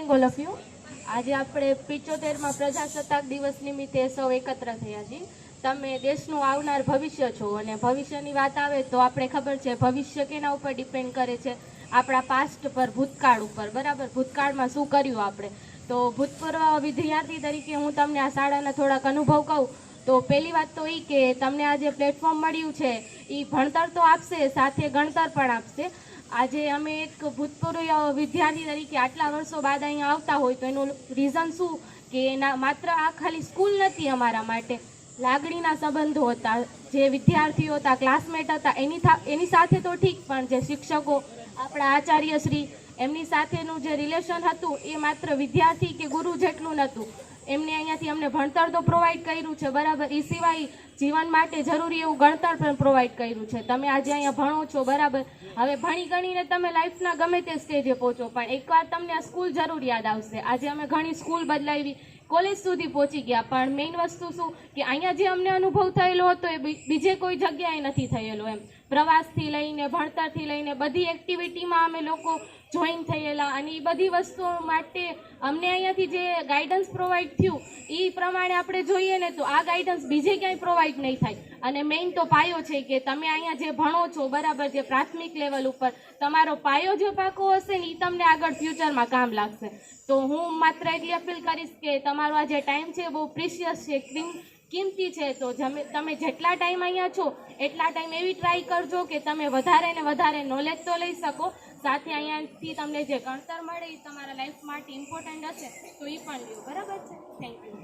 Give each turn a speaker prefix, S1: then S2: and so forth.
S1: All of you. આજે આપણે 75માં પ્રજાસત્તાક દિવસ નિમિત્તે સૌ એકત્ર થયા છીએ. તમે દેશનું આવનાર ભવિષ્ય છો અને ભવિષ્યની વાત આવે તો આપણે ખબર છે ભવિષ્ય કેના ઉપર ડિપેન્ડ કરે છે, આપણા પાસ્ટ પર, ભૂતકાળ ઉપર. બરાબર, ભૂતકાળમાં શું કર્યું આપણે. તો ભૂતપૂર્વ વિદ્યાર્થી તરીકે હું તમને આ શાળાના થોડાક અનુભવ કહું તો પહેલી વાત તો એ કે તમને આ જે પ્લેટફોર્મ મળ્યું છે એ ભણતર તો આપશે, સાથે ગણતર પણ આપશે. આજે અમે એક ભૂતપૂર્વ વિદ્યાર્થી તરીકે આટલા વર્ષો બાદ અહીંયા આવતા હોય તો એનું રીઝન શું કે એના માત્ર આ ખાલી સ્કૂલ નથી અમારા માટે, લાગણીના સંબંધો હતા. જે વિદ્યાર્થીઓ હતા, ક્લાસમેટ હતા, એની સાથે તો ઠીક, પણ જે શિક્ષકો, આપણા આચાર્યશ્રી, એમની સાથેનું જે રિલેશન હતું એ માત્ર વિદ્યાર્થી કે ગુરુ જેટલું નહોતું. એમને અહીંયાથી અમને ભણતર તો પ્રોવાઈડ કર્યું છે, બરાબર, એ સિવાય જીવન માટે જરૂરી એવું ગણતર પણ પ્રોવાઈડ કર્યું છે. તમે આજે અહીંયા ભણો છો, બરાબર, હવે ભણી ગણીને તમે લાઈફના ગમે તે સ્ટેજે પહોંચો, પણ એકવાર તમને આ સ્કૂલ જરૂર યાદ આવશે. આજે અમે ઘણી સ્કૂલ બદલાવી, કોલેજ સુધી પહોંચી ગયા, પણ મેઇન વસ્તુ શું કે અહીંયા જે અમને અનુભવ થયેલો હતો એ બીજે કોઈ જગ્યાએ નથી થયેલો. એમ પ્રવાસથી લઈને, ભણતરથી લઈને બધી એક્ટિવિટીમાં અમે લોકો જોઈન થયેલા, અને એ બધી વસ્તુઓ માટે અમને અહીંયાથી જે ગાઈડન્સ પ્રોવાઈડ થયું એ પ્રમાણે આપણે જોઈએ ને તો આ ગાઈડન્સ બીજે ક્યાંય પ્રોવાઈડ નહીં થાય. અને મેઇન તો પાયો છે કે તમે અહીંયા જે ભણો છો, બરાબર, જે પ્રાથમિક લેવલ ઉપર તમારો પાયો જે પાકો હશે ને એ તમને આગળ ફ્યુચરમાં કામ લાગશે. તો હું માત્ર એટલી અપીલ કરીશ કે તમારો આ જે ટાઈમ છે બહુ પ્રિશિયસ છે, કિંમતી છે. તો તમે જેટલા ટાઈમ અહીંયા છો એટલા ટાઈમ એવી ટ્રાય કરજો કે તમે વધારે ને વધારે નોલેજ તો લઈ શકો, સાથે અહીંયાથી તમને જે ગણતર મળે એ તમારા લાઈફ માટે ઇમ્પોર્ટન્ટ હશે તો એ પણ લ્યો. બરાબર છે? Thank you.